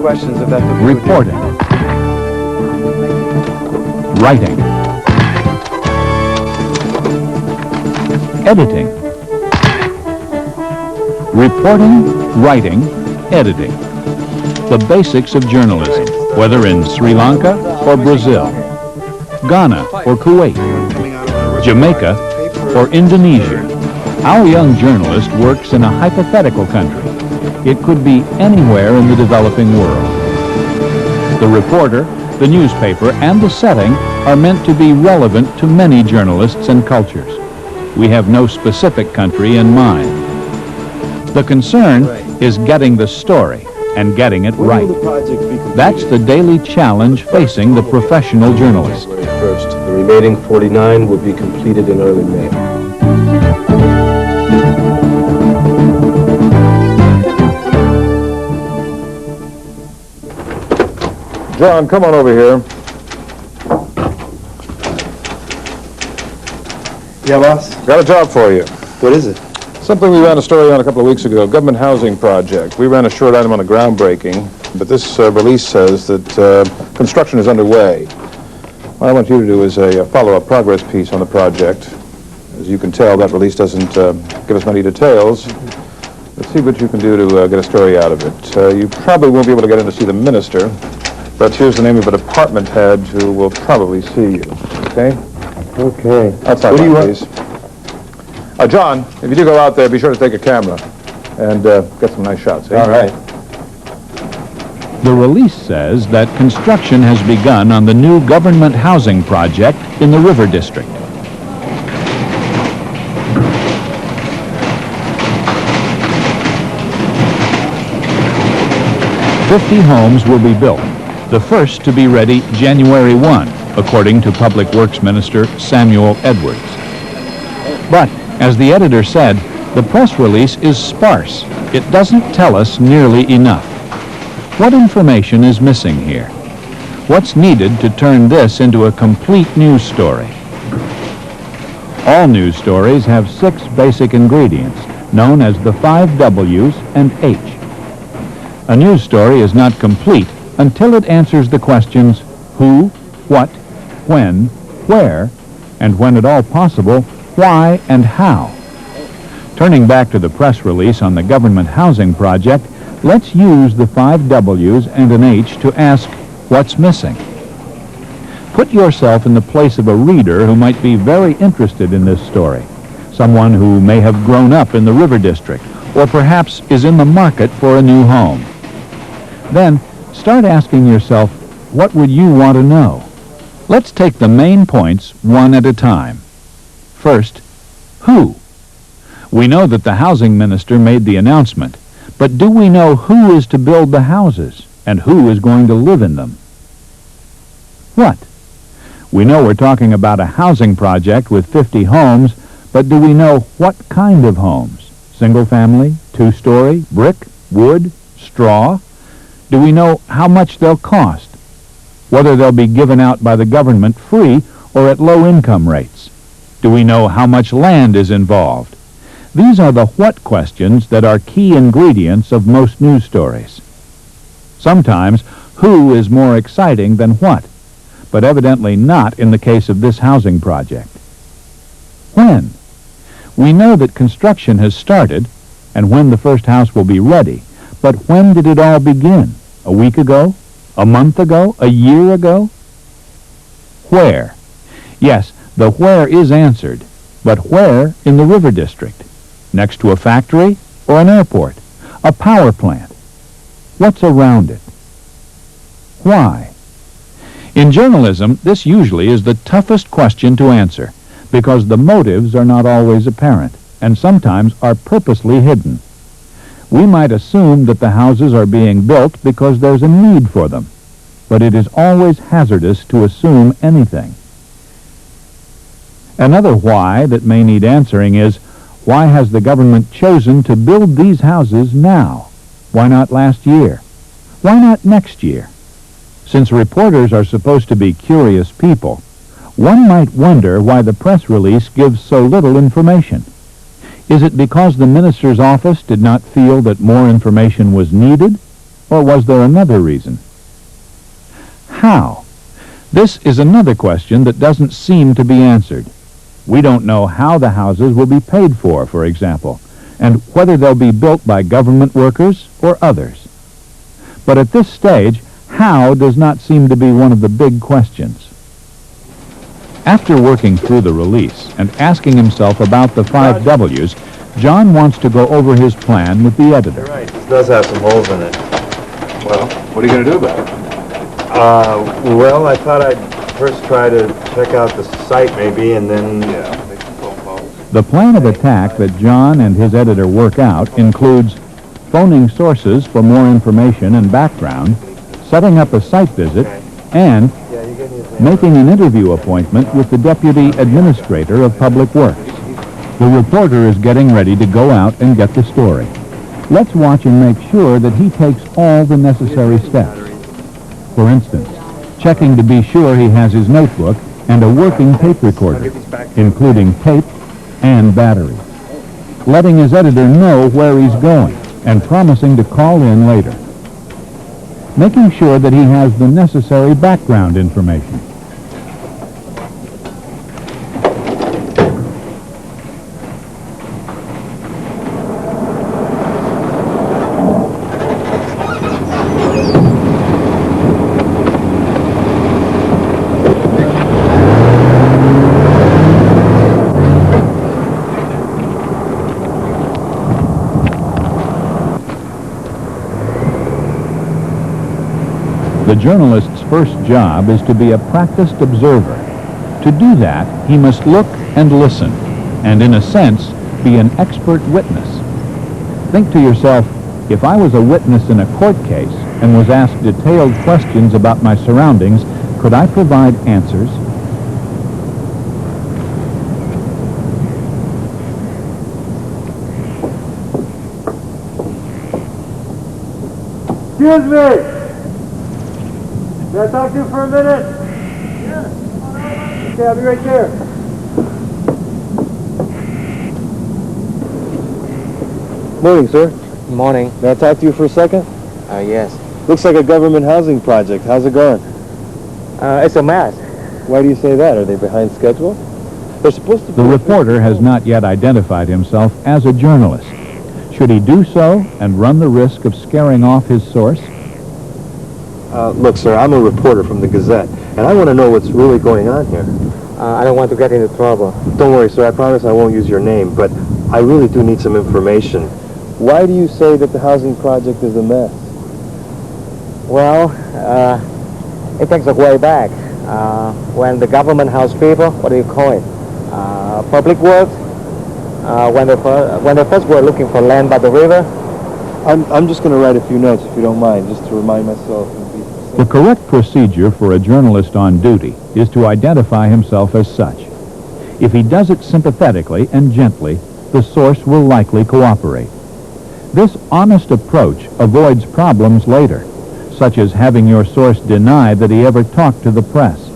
Questions about the reporting, writing, editing, reporting, writing, editing. The basics of journalism, whether in Sri Lanka or Brazil, Ghana or Kuwait, Jamaica or Indonesia. Our young journalist works in a hypothetical country. It could be anywhere in the developing world. The reporter, the newspaper, and the setting are meant to be relevant to many journalists and cultures. We have no specific country in mind. The concern is getting the story and getting it right. That's the daily challenge facing the professional journalist. First, the remaining 49 will be completed in early May. John, come on over here. Yeah, boss? Got a job for you. What is it? Something we ran a story on a couple of weeks ago, government housing project. We ran a short item on a groundbreaking, but this release says that construction is underway. What I want you to do is a follow-up progress piece on the project. As you can tell, that release doesn't give us many details. Let's see what you can do to get a story out of it. You probably won't be able to get in to see the minister, but here's the name of a department head who will probably see you, okay? Okay. Outside, What do you want? please. John, if you do go out there, be sure to take a camera and get some nice shots, eh? All right. The release says that construction has begun on the new government housing project in the River District. "50 homes will be built, the first to be ready January 1, according to Public Works Minister Samuel Edwards. But, as the editor said, the press release is sparse. It doesn't tell us nearly enough. What information is missing here? What's needed to turn this into a complete news story? All news stories have 6 basic ingredients, known as the 5 W's and H. A news story is not complete until it answers the questions who, what, when, where, and when at all possible, why and how. Turning back to the press release on the government housing project, let's use the 5 W's and an H to ask what's missing. Put yourself in the place of a reader who might be very interested in this story, someone who may have grown up in the River District, or perhaps is in the market for a new home. Then, start asking yourself, what would you want to know? Let's take the main points one at a time. First, who? We know that the housing minister made the announcement, but do we know who is to build the houses and who is going to live in them? What? We know we're talking about a housing project with 50 homes, but do we know what kind of homes? Single family, 2-story, brick, wood, straw? Do we know how much they'll cost? Whether they'll be given out by the government free or at low income rates? Do we know how much land is involved? These are the what questions that are key ingredients of most news stories. Sometimes who is more exciting than what, but evidently not in the case of this housing project. When? We know that construction has started and when the first house will be ready, but when did it all begin? A week ago? A month ago? A year ago? Where? Yes, the where is answered, but where in the River District? Next to a factory or an airport? A power plant? What's around it? Why? In journalism, this usually is the toughest question to answer because the motives are not always apparent and sometimes are purposely hidden. We might assume that the houses are being built because there's a need for them, but it is always hazardous to assume anything. Another why that may need answering is, why has the government chosen to build these houses now? Why not last year? Why not next year? Since reporters are supposed to be curious people, one might wonder why the press release gives so little information. Is it because the minister's office did not feel that more information was needed, or was there another reason? How? This is another question that doesn't seem to be answered. We don't know how the houses will be paid for example, and whether they'll be built by government workers or others. But at this stage, how does not seem to be one of the big questions. After working through the release and asking himself about the 5 W's, John wants to go over his plan with the editor. Right, it does have some holes in it. Well, what are you going to do about it? Well, I thought I'd first try to check out the site maybe, and then... Yeah, make some phone calls. The plan of attack that John and his editor work out includes phoning sources for more information and background, setting up a site visit, and Yeah, you gave me his name. making an interview appointment with the Deputy Administrator of Public Works. The reporter is getting ready to go out and get the story. Let's watch and make sure that he takes all the necessary steps. For instance, checking to be sure he has his notebook and a working tape recorder, including tape and batteries. Letting his editor know where he's going and promising to call in later. Making sure that he has the necessary background information. The journalist's first job is to be a practiced observer. To do that, he must look and listen, and in a sense, be an expert witness. Think to yourself, if I was a witness in a court case and was asked detailed questions about my surroundings, could I provide answers? Excuse me! Can I talk to you for a minute? Yeah. Okay, I'll be right there. Morning, sir. Morning. May I talk to you for a second? Yes. Looks like a government housing project. How's it going? It's a mess. Why do you say that? Are they behind schedule? They're supposed to be... The reporter has not yet identified himself as a journalist. Should he do so and run the risk of scaring off his source? Look, sir, I'm a reporter from the Gazette, and I want to know what's really going on here. I don't want to get into trouble. Don't worry, sir. I promise I won't use your name, but I really do need some information. Why do you say that the housing project is a mess? Well, it takes a way back. When the government house people, what do you call it? Public works. When they first were looking for land by the river. I'm just going to write a few notes, if you don't mind, just to remind myself. The correct procedure for a journalist on duty is to identify himself as such. If he does it sympathetically and gently, the source will likely cooperate. This honest approach avoids problems later, such as having your source deny that he ever talked to the press.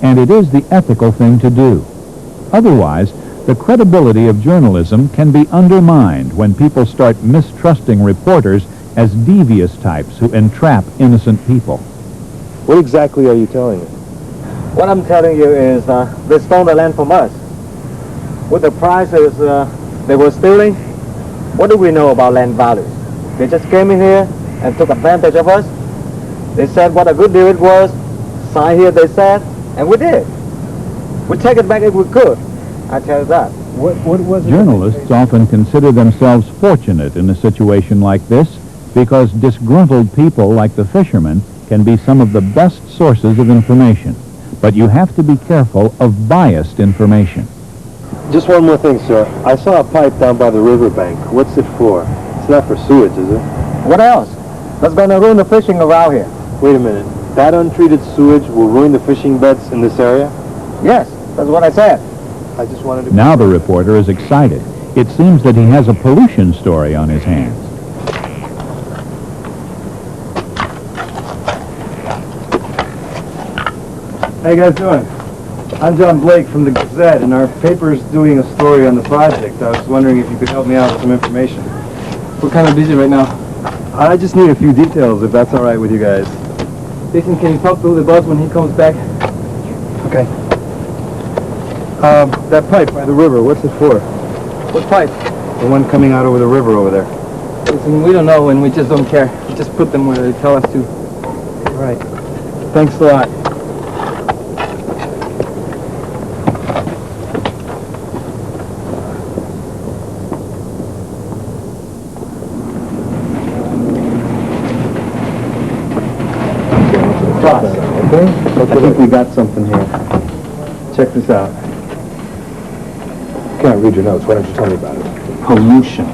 And it is the ethical thing to do. Otherwise, the credibility of journalism can be undermined when people start mistrusting reporters as devious types who entrap innocent people. What exactly are you telling me? What I'm telling you is they stole the land from us. With the prices they were stealing, what do we know about land values? They just came in here and took advantage of us. They said what a good deal it was. Sign here, they said, and we did. We'd take it back if we could. I tell you that. What was it? Journalists often consider themselves fortunate in a situation like this because disgruntled people like the fishermen can be some of the best sources of information. But you have to be careful of biased information. Just one more thing, sir. I saw a pipe down by the riverbank. What's it for? It's not for sewage, is it? What else? That's going to ruin the fishing around here. Wait a minute. That untreated sewage will ruin the fishing beds in this area? Yes, that's what I said. I just wanted to... Now the reporter is excited. It seems that he has a pollution story on his hands. How you guys doing? I'm John Blake from the Gazette, and our paper's doing a story on the project. I was wondering if you could help me out with some information. We're kind of busy right now. I just need a few details, if that's all right with you guys. Jason, can you talk to the boss when he comes back? Okay. That pipe by the river, what's it for? What pipe? The one coming out over the river over there. Listen, we don't know and we just don't care. We just put them where they tell us to. Right. Thanks a lot. I think we got something here. Check this out. Can't read your notes. Why don't you tell me about it? Pollution.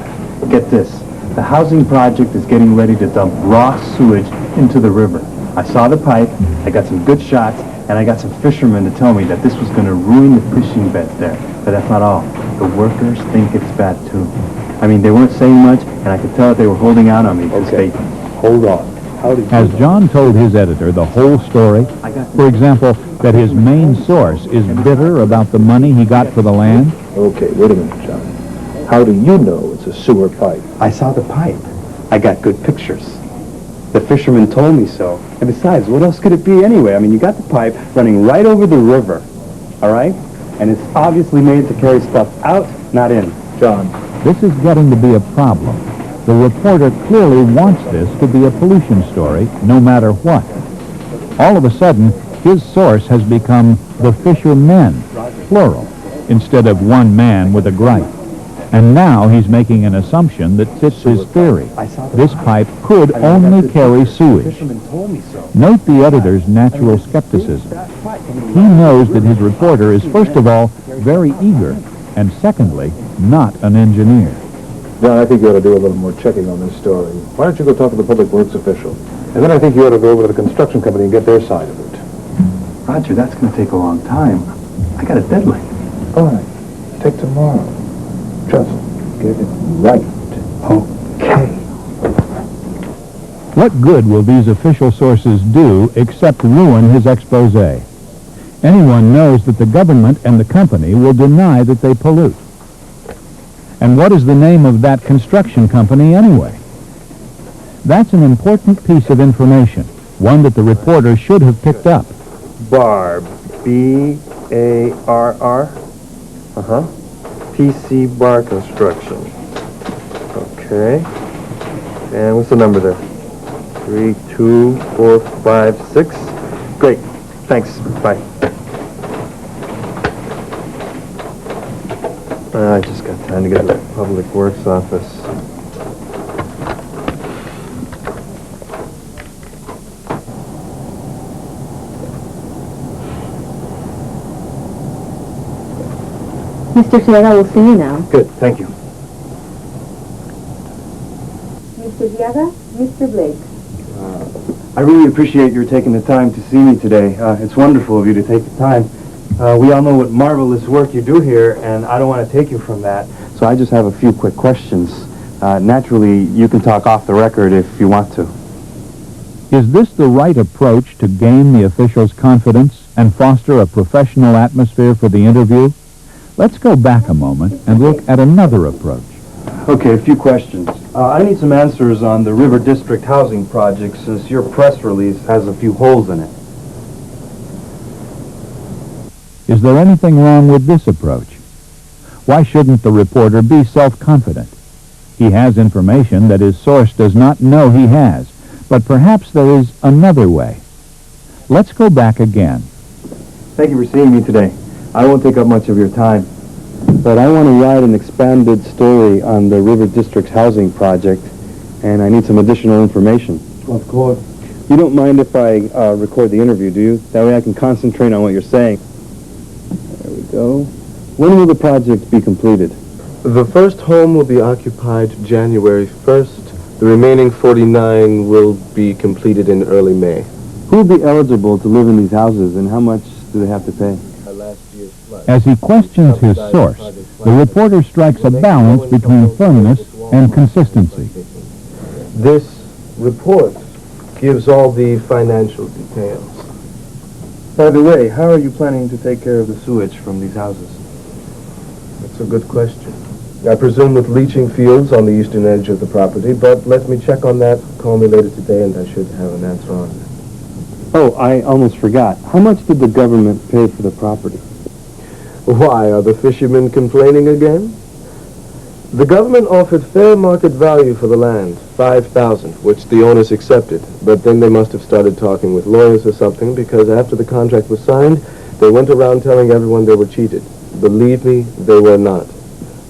Get this. The housing project is getting ready to dump raw sewage into the river. I saw the pipe, I got some good shots, and I got some fishermen to tell me that this was going to ruin the fishing beds there. But that's not all. The workers think it's bad too. I mean, they weren't saying much, and I could tell that they were holding out on me because Okay. Hold on. How did you Has know? John told his editor the whole story? For example, that his main source is bitter about the money he got for the land? Okay, wait a minute, John. How do you know it's a sewer pipe? I saw the pipe. I got good pictures. The fishermen told me so. And besides, what else could it be anyway? I mean, you got the pipe running right over the river, all right? And it's obviously made to carry stuff out, not in. John, This is getting to be a problem. The reporter clearly wants this to be a pollution story, no matter what. All of a sudden, his source has become the fishermen, plural, instead of one man with a gripe. And now he's making an assumption that fits his theory. This pipe could only carry sewage. Fishermen told me so. Note the editor's natural skepticism. He knows that his reporter is, first of all, very eager, and secondly, not an engineer. John, I think you ought to do a little more checking on this story. Why don't you go talk to the public works official? And then I think you ought to go over to the construction company and get their side of it. Roger, that's going to take a long time. I got a deadline. All right. Take tomorrow. Just get it right. Okay. What good will these official sources do except ruin his expose? Anyone knows that the government and the company will deny that they pollute. And what is the name of that construction company anyway? That's an important piece of information, one that the reporter should have picked up. Barb. B-A-R-R. PC Bar Construction. Okay. And what's the number there? 32456. Great. Thanks. Bye. I just got time to get to the Public Works office. Mr. Tierra will see you now. Good. Thank you. Mr. Tierra, Mr. Blake. I really appreciate your taking the time to see me today. It's wonderful of you to take the time. We all know what marvelous work you do here, and I don't want to take you from that. So I just have a few quick questions. Naturally, you can talk off the record if you want to. Is this the right approach to gain the official's confidence and foster a professional atmosphere for the interview? Let's go back a moment and look at another approach. Okay, a few questions. I need some answers on the River District housing project since your press release has a few holes in it. Is there anything wrong with this approach? Why shouldn't the reporter be self-confident? He has information that his source does not know he has, but perhaps there is another way. Let's go back again. Thank you for seeing me today. I won't take up much of your time, but I want to write an expanded story on the River District's housing project, and I need some additional information. Of course. You don't mind if I record the interview, do you? That way I can concentrate on what you're saying. There we go. When will the project be completed? The first home will be occupied January 1st. The remaining 49 will be completed in early May. Who will be eligible to live in these houses, and how much do they have to pay? Last year's As he questions his source, the reporter strikes a balance between firmness and consistency. This report gives all the financial details. By the way, how are you planning to take care of the sewage from these houses? That's a good question. I presume with leaching fields on the eastern edge of the property, but let me check on that. Call me later today and I should have an answer on that. Oh, I almost forgot. How much did the government pay for the property? Why, are the fishermen complaining again? The government offered fair market value for the land, $5,000, which the owners accepted. But then they must have started talking with lawyers or something, because after the contract was signed, they went around telling everyone they were cheated. Believe me, they were not.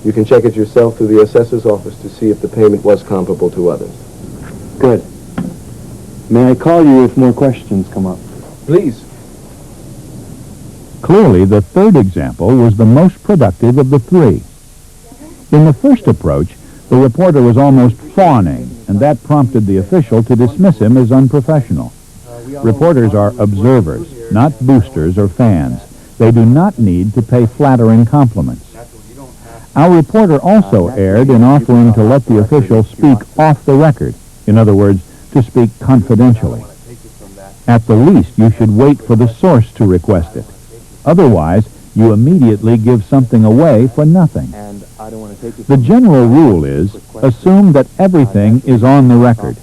You can check it yourself through the assessor's office to see if the payment was comparable to others. Good. May I call you if more questions come up? Please. Clearly, the third example was the most productive of the three. In the first approach, the reporter was almost fawning, and that prompted the official to dismiss him as unprofessional. Reporters are observers, not boosters or fans. They do not need to pay flattering compliments. Our reporter also erred in offering to let the official speak off the record, in other words, to speak confidentially. At the least, you should wait for the source to request it. Otherwise, you immediately give something away for nothing. The general rule is, assume that everything is on the record.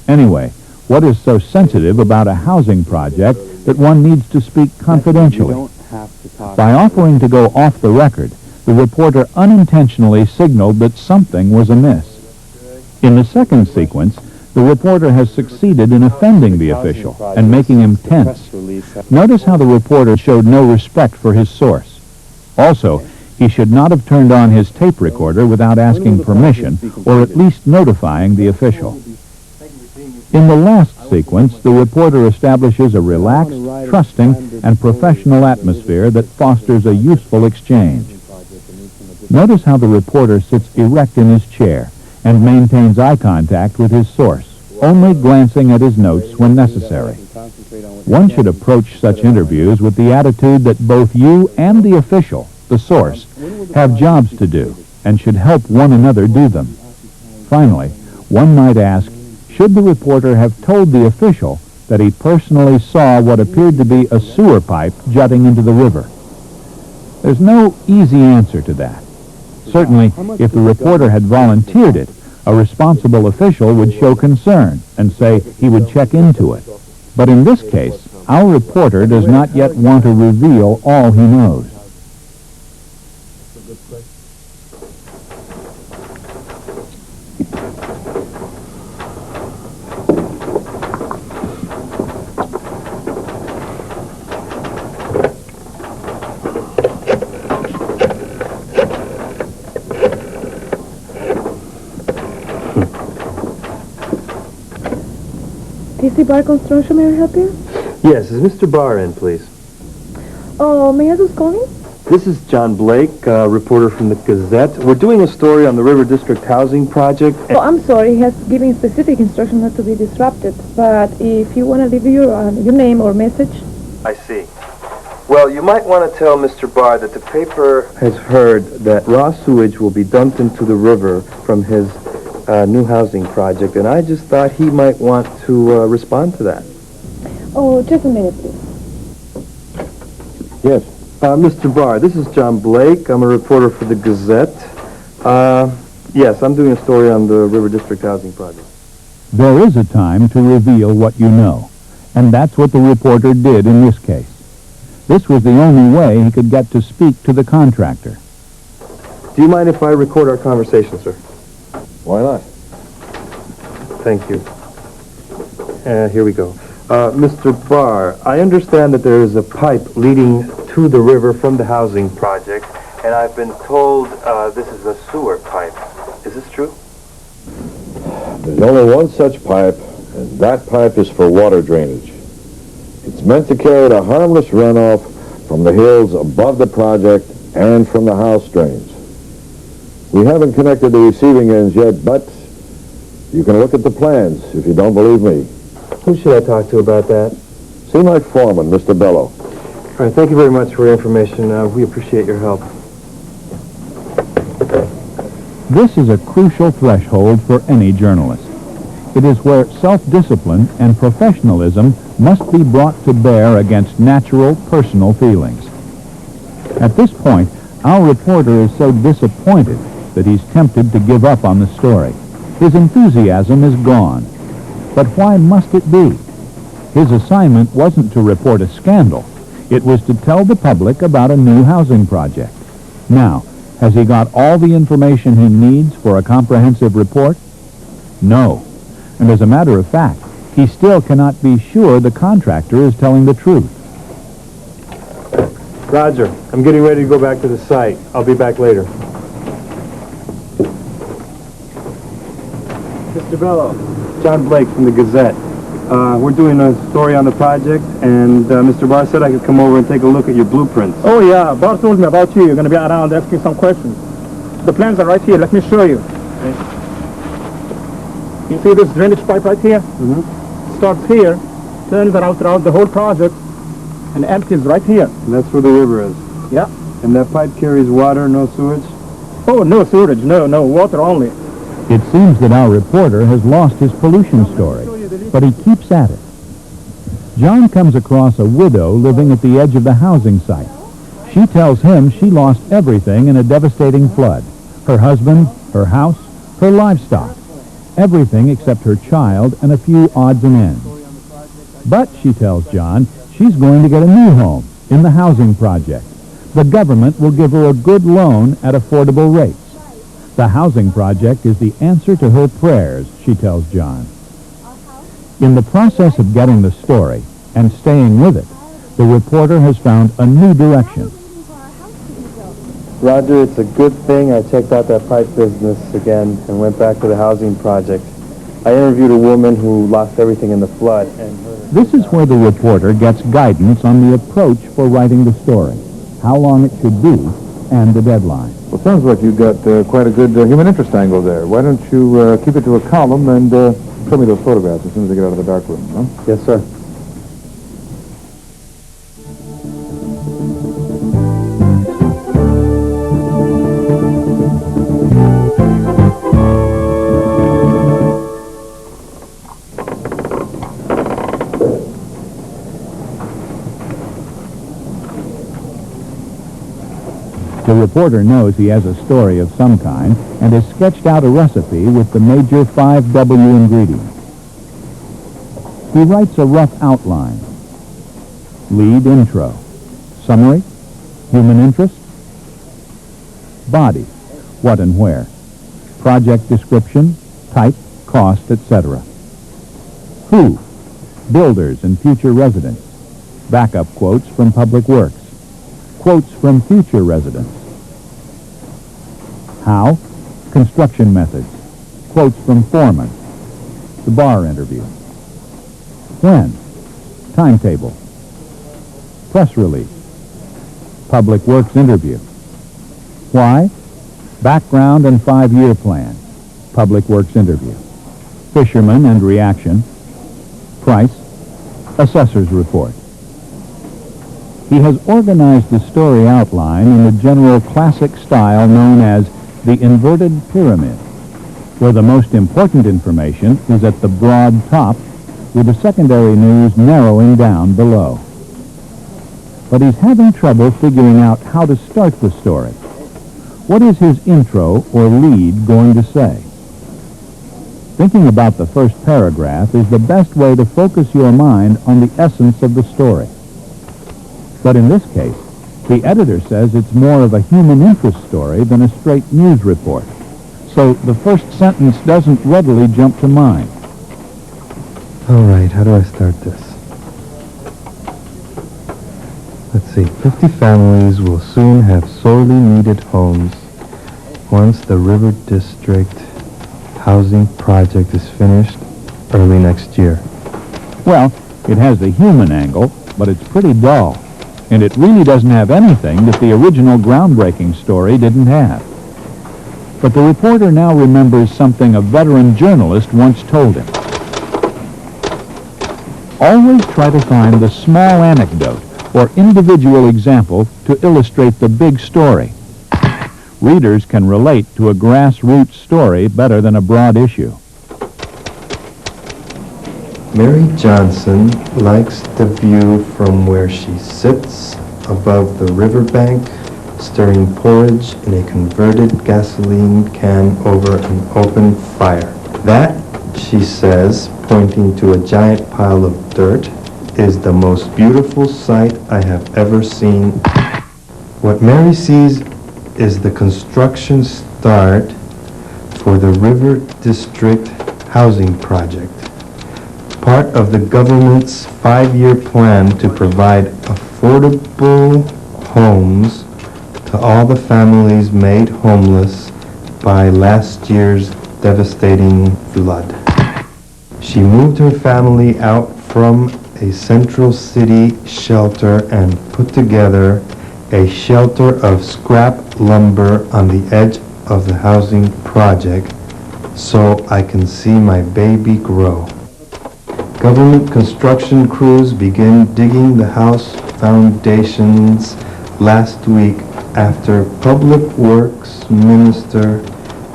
Anyway, what is so sensitive about a housing project that one needs to speak confidentially? By offering to go off the record, the reporter unintentionally signaled that something was amiss. In the second sequence, the reporter has succeeded in offending the official and making him tense. Notice how the reporter showed no respect for his source. Also, he should not have turned on his tape recorder without asking permission or at least notifying the official. In the last sequence, the reporter establishes a relaxed, trusting, and professional atmosphere that fosters a useful exchange. Notice how the reporter sits erect in his chair and maintains eye contact with his source, only glancing at his notes when necessary. One should approach such interviews with the attitude that both you and the official, the source, have jobs to do and should help one another do them. Finally, one might ask, should the reporter have told the official that he personally saw what appeared to be a sewer pipe jutting into the river? There's no easy answer to that. Certainly, if the reporter had volunteered it, a responsible official would show concern and say he would check into it. But in this case, our reporter does not yet want to reveal all he knows. PC Bar Construction, may I help you? Yes, is Mr. Barr in, please? Oh, may I just call you? This is John Blake, reporter from the Gazette. We're doing a story on the River District housing project. Oh, I'm sorry. He has given specific instructions not to be disrupted. But if you want to leave your name or message. I see. Well, you might want to tell Mr. Barr that the paper has heard that raw sewage will be dumped into the river from his new housing project, and I just thought he might want to respond to that. Oh, just a minute, please. Yes. Mr. Barr, this is John Blake. I'm a reporter for the Gazette. Yes, I'm doing a story on the River District housing project. There is a time to reveal what you know, and that's what the reporter did in this case. This was the only way he could get to speak to the contractor. Do you mind if I record our conversation, sir? Why not? Thank you. Here we go. Mr. Barr, I understand that there is a pipe leading to the river from the housing project, and I've been told this is a sewer pipe. Is this true? There's only one such pipe, and that pipe is for water drainage. It's meant to carry the harmless runoff from the hills above the project and from the house drains. We haven't connected the receiving ends yet, but you can look at the plans if you don't believe me. Who should I talk to about that? See my foreman, Mr. Bello. All right, thank you very much for your information. We appreciate your help. This is a crucial threshold for any journalist. It is where self-discipline and professionalism must be brought to bear against natural, personal feelings. At this point, our reporter is so disappointed that he's tempted to give up on the story. His enthusiasm is gone. But why must it be? His assignment wasn't to report a scandal. It was to tell the public about a new housing project. Now, has he got all the information he needs for a comprehensive report? No. And as a matter of fact, he still cannot be sure the contractor is telling the truth. Roger, I'm getting ready to go back to the site. I'll be back later. Mr. Bello. John Blake from the Gazette. We're doing a story on the project, and Mr. Barr said I could come over and take a look at your blueprints. Oh, yeah. Bob told me about you. You're going to be around asking some questions. The plans are right here. Let me show you. Okay. You see this drainage pipe right here? Mm-hmm. Starts here, turns around throughout the whole project, and empties right here. And that's where the river is. Yeah. And that pipe carries water, no sewage? Oh, no sewage. No, water only. It seems that our reporter has lost his pollution story, but he keeps at it. John comes across a widow living at the edge of the housing site. She tells him she lost everything in a devastating flood. Her husband, her house, her livestock. Everything except her child and a few odds and ends. But, she tells John, she's going to get a new home in the housing project. The government will give her a good loan at affordable rates. The housing project is the answer to her prayers, she tells John. In the process of getting the story and staying with it, the reporter has found a new direction. Roger, it's a good thing I checked out that pipe business again and went back to the housing project. I interviewed a woman who lost everything in the flood, and This is where the reporter gets guidance on the approach for writing the story, how long it should be, and the deadline. Well, sounds like you've got quite a good human interest angle there. Why don't you keep it to a column and show me those photographs as soon as they get out of the darkroom, huh? Yes, sir. The reporter knows he has a story of some kind and has sketched out a recipe with the major 5W ingredients. He writes a rough outline. Lead intro. Summary. Human interest. Body. What and where. Project description. Type. Cost, etc. Who. Builders and future residents. Backup quotes from Public Works. Quotes from future residents. How? Construction methods. Quotes from foreman. The bar interview. When? Timetable. Press release. Public Works interview. Why? Background and 5-year plan. Public Works interview. Fisherman and reaction. Price. Assessor's report. He has organized the story outline in the general classic style known as the inverted pyramid, where the most important information is at the broad top, with the secondary news narrowing down below. But he's having trouble figuring out how to start the story. What is his intro or lead going to say? Thinking about the first paragraph is the best way to focus your mind on the essence of the story. But in this case, the editor says it's more of a human interest story than a straight news report. So the first sentence doesn't readily jump to mind. All right, how do I start this? Let's see. 50 families will soon have sorely needed homes once the River District housing project is finished early next year. Well, it has the human angle, but it's pretty dull. And it really doesn't have anything that the original groundbreaking story didn't have. But the reporter now remembers something a veteran journalist once told him. Always try to find the small anecdote or individual example to illustrate the big story. Readers can relate to a grassroots story better than a broad issue. Mary Johnson likes the view from where she sits above the riverbank, stirring porridge in a converted gasoline can over an open fire. That, she says, pointing to a giant pile of dirt, is the most beautiful sight I have ever seen. What Mary sees is the construction start for the River District housing project, part of the government's 5-year plan to provide affordable homes to all the families made homeless by last year's devastating flood. She moved her family out from a central city shelter and put together a shelter of scrap lumber on the edge of the housing project so I can see my baby grow. Government construction crews began digging the house foundations last week after Public Works Minister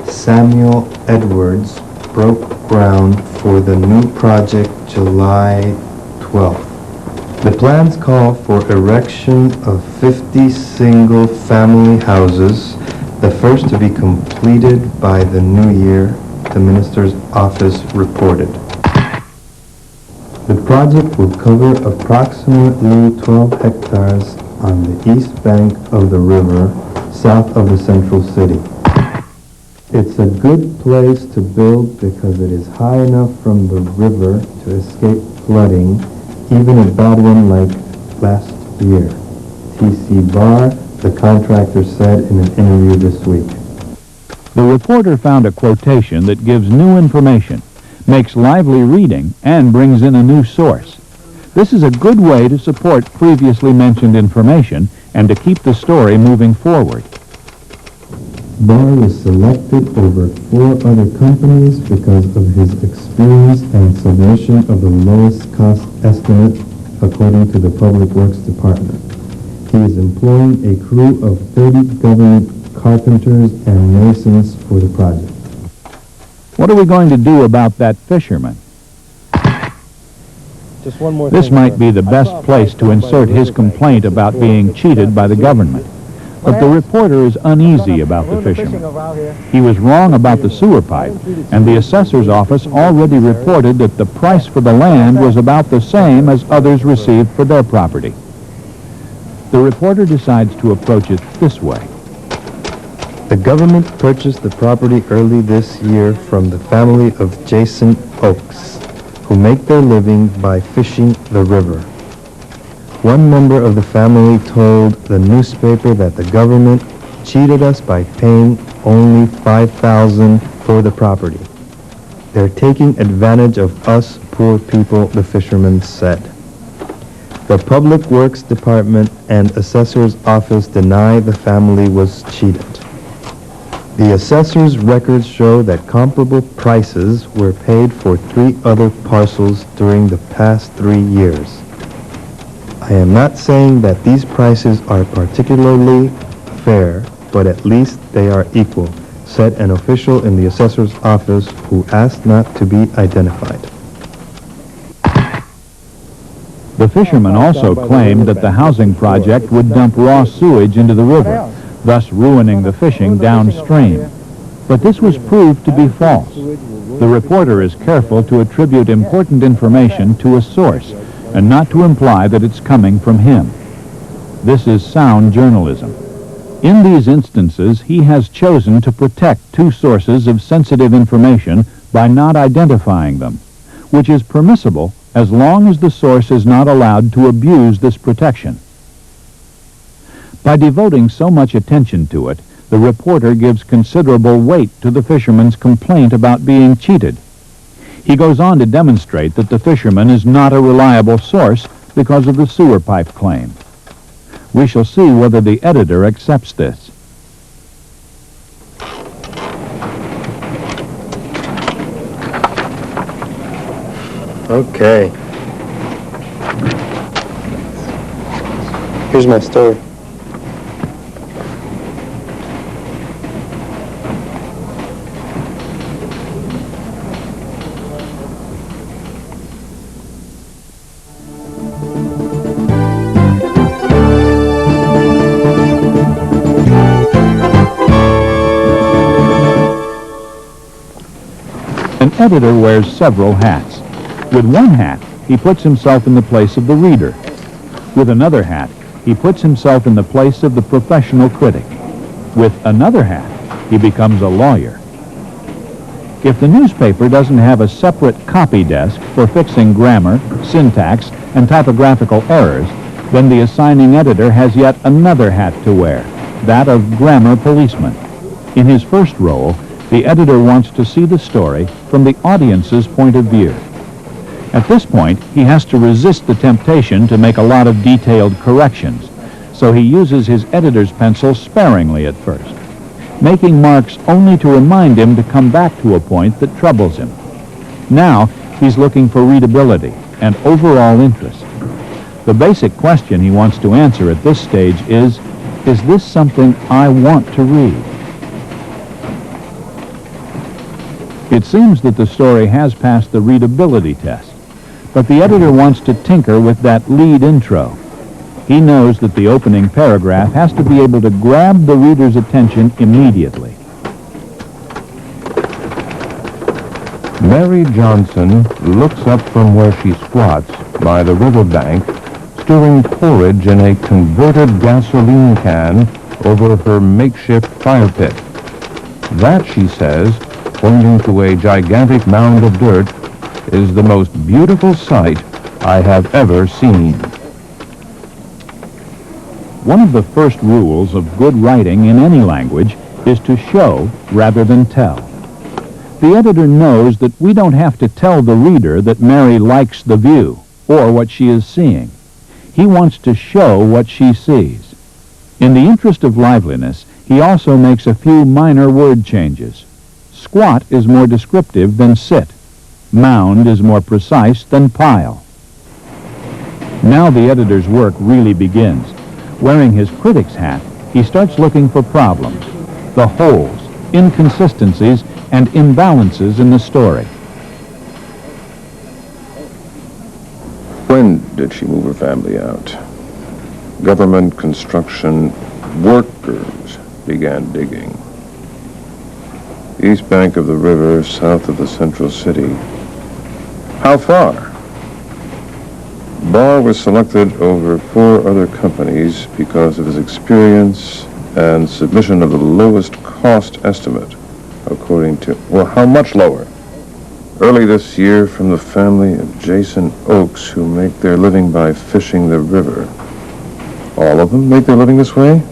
Samuel Edwards broke ground for the new project July 12th. The plans call for erection of 50 single-family houses, the first to be completed by the new year, the minister's office reported. The project will cover approximately 12 hectares on the east bank of the river, south of the central city. It's a good place to build because it is high enough from the river to escape flooding, even a bad one like last year. T.C. Barr, the contractor, said in an interview this week. The reporter found a quotation that gives new information, makes lively reading, and brings in a new source. This is a good way to support previously mentioned information and to keep the story moving forward. Barr was selected over 4 other companies because of his experience and submission of the lowest cost estimate according to the Public Works Department. He is employing a crew of 30 government carpenters and masons for the project. What are we going to do about that fisherman? Just one more This thing, might sir. be the best place to insert his complaint about being cheated by the government. But the reporter is uneasy about the fisherman. He was wrong about the sewer pipe, and the assessor's office already reported that the price for the land was about the same as others received for their property. The reporter decides to approach it this way. The government purchased the property early this year from the family of Jason Oakes, who make their living by fishing the river. One member of the family told the newspaper that the government cheated us by paying only $5,000 for the property. They're taking advantage of us poor people, the fisherman said. The Public Works Department and Assessor's Office deny the family was cheated. The assessor's records show that comparable prices were paid for 3 other parcels during the past 3 years. I am not saying that these prices are particularly fair, but at least they are equal, said an official in the assessor's office who asked not to be identified. The fisherman also claimed that the housing project would dump raw sewage into the river, thus ruining the fishing downstream. But this was proved to be false. The reporter is careful to attribute important information to a source and not to imply that it's coming from him. This is sound journalism. In these instances, he has chosen to protect 2 sources of sensitive information by not identifying them, which is permissible as long as the source is not allowed to abuse this protection. By devoting so much attention to it, the reporter gives considerable weight to the fisherman's complaint about being cheated. He goes on to demonstrate that the fisherman is not a reliable source because of the sewer pipe claim. We shall see whether the editor accepts this. Okay. Here's my story. An editor wears several hats. With one hat, he puts himself in the place of the reader. With another hat, he puts himself in the place of the professional critic. With another hat, he becomes a lawyer. If the newspaper doesn't have a separate copy desk for fixing grammar, syntax, and typographical errors, then the assigning editor has yet another hat to wear, that of grammar policeman. In his first role, the editor wants to see the story from the audience's point of view. At this point, he has to resist the temptation to make a lot of detailed corrections, so he uses his editor's pencil sparingly at first, making marks only to remind him to come back to a point that troubles him. Now, he's looking for readability and overall interest. The basic question he wants to answer at this stage is this something I want to read? It seems that the story has passed the readability test, but the editor wants to tinker with that lead intro. He knows that the opening paragraph has to be able to grab the reader's attention immediately. Mary Johnson looks up from where she squats by the riverbank, stirring porridge in a converted gasoline can over her makeshift fire pit. That, she says, pointing to a gigantic mound of dirt, is the most beautiful sight I have ever seen. One of the first rules of good writing in any language is to show rather than tell. The editor knows that we don't have to tell the reader that Mary likes the view or what she is seeing. He wants to show what she sees. In the interest of liveliness, he also makes a few minor word changes. Squat is more descriptive than sit. Mound is more precise than pile. Now the editor's work really begins. Wearing his critic's hat, he starts looking for problems, the holes, inconsistencies, and imbalances in the story. When did she move her family out? Government construction workers began digging. East bank of the river, south of the central city. How far? Barr was selected over 4 other companies because of his experience and submission of the lowest cost estimate, according to, well, how much lower? Early this year, from the family of Jason Oakes, who make their living by fishing the river. All of them make their living this way?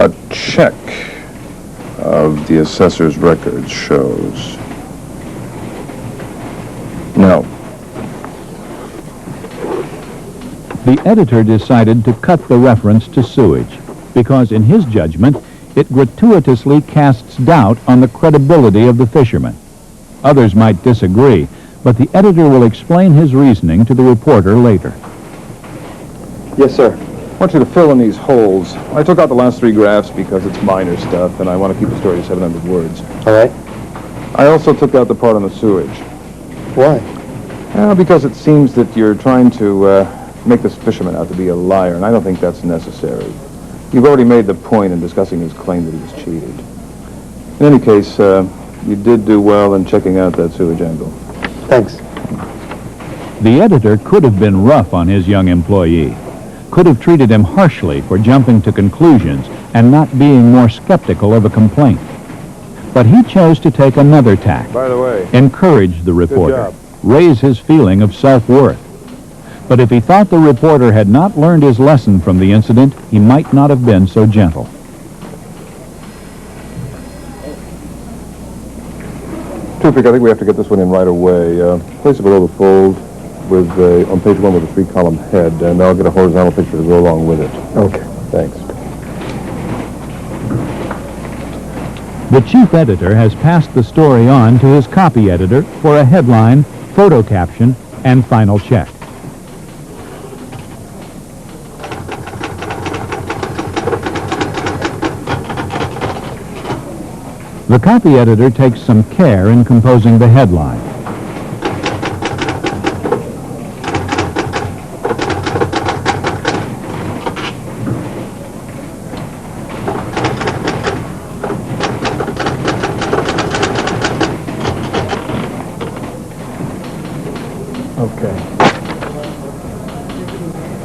A check of the assessor's records shows. No. The editor decided to cut the reference to sewage because, in his judgment, it gratuitously casts doubt on the credibility of the fishermen. Others might disagree, but the editor will explain his reasoning to the reporter later. Yes, sir. I want you to fill in these holes. I took out the last 3 graphs because it's minor stuff, and I want to keep the story to 700 words. All right. I also took out the part on the sewage. Why? Because it seems that you're trying to make this fisherman out to be a liar, and I don't think that's necessary. You've already made the point in discussing his claim that he was cheated. In any case, you did do well in checking out that sewage angle. Thanks. The editor could have been rough on his young employee, could have treated him harshly for jumping to conclusions and not being more skeptical of a complaint. But he chose to take another tack, By the way, encourage the reporter, job. raise his feeling of self-worth. But if he thought the reporter had not learned his lesson from the incident, he might not have been so gentle. Toothpick, I think we have to get this one in right away. Place it below the fold with on page 1 with a 3-column head, and I'll get a horizontal picture to go along with it. Okay. Thanks. The chief editor has passed the story on to his copy editor for a headline, photo caption, and final check. The copy editor takes some care in composing the headline.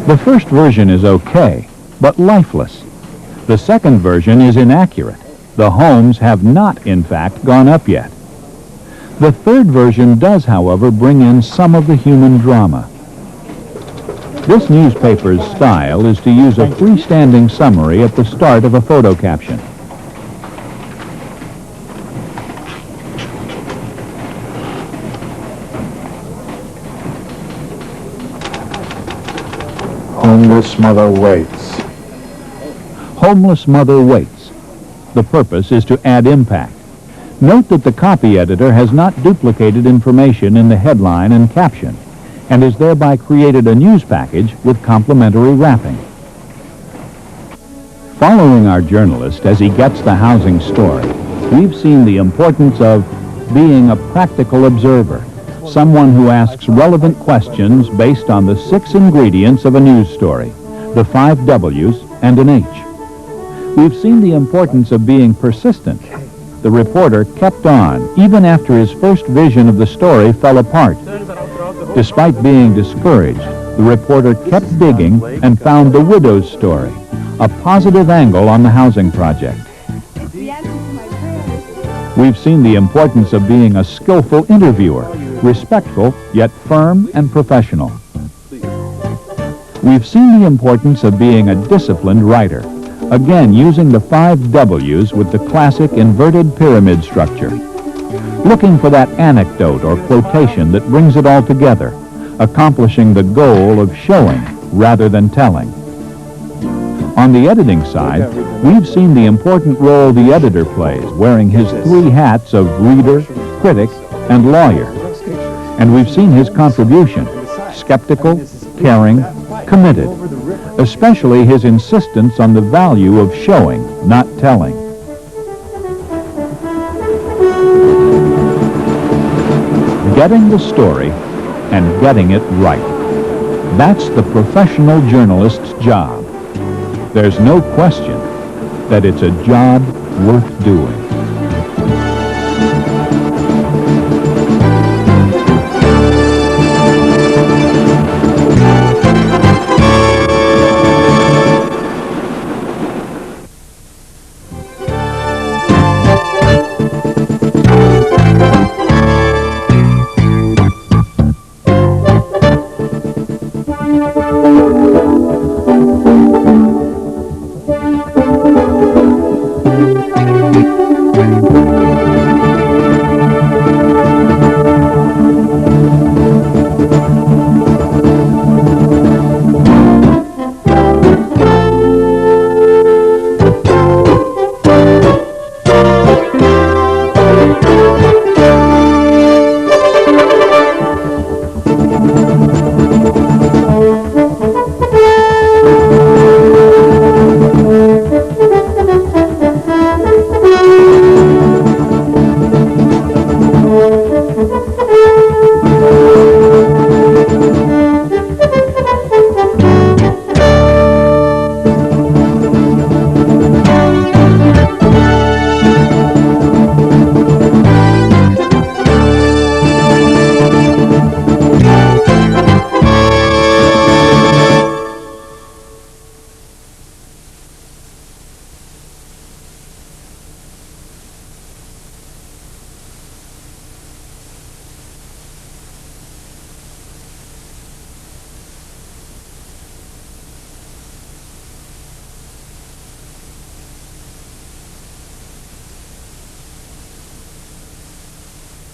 The first version is okay, but lifeless. The second version is inaccurate. The homes have not, in fact, gone up yet. The third version does, however, bring in some of the human drama. This newspaper's style is to use a freestanding summary at the start of a photo caption. Homeless mother waits. Homeless mother waits. The purpose is to add impact. Note that the copy editor has not duplicated information in the headline and caption, and has thereby created a news package with complementary wrapping. Following our journalist as he gets the housing story, we've seen the importance of being a practical observer, someone who asks relevant questions based on the 6 ingredients of a news story, the 5 W's and an H. We've seen the importance of being persistent. The reporter kept on, even after his first vision of the story fell apart. Despite being discouraged, the reporter kept digging and found the widow's story, a positive angle on the housing project. We've seen the importance of being a skillful interviewer, respectful yet firm and professional. We've seen the importance of being a disciplined writer, again using the 5 W's with the classic inverted pyramid structure. Looking for that anecdote or quotation that brings it all together, accomplishing the goal of showing rather than telling. On the editing side, we've seen the important role the editor plays, wearing his 3 hats of reader, critic, and lawyer. And we've seen his contribution, skeptical, caring, committed, especially his insistence on the value of showing, not telling. Getting the story and getting it right. That's the professional journalist's job. There's no question that it's a job worth doing.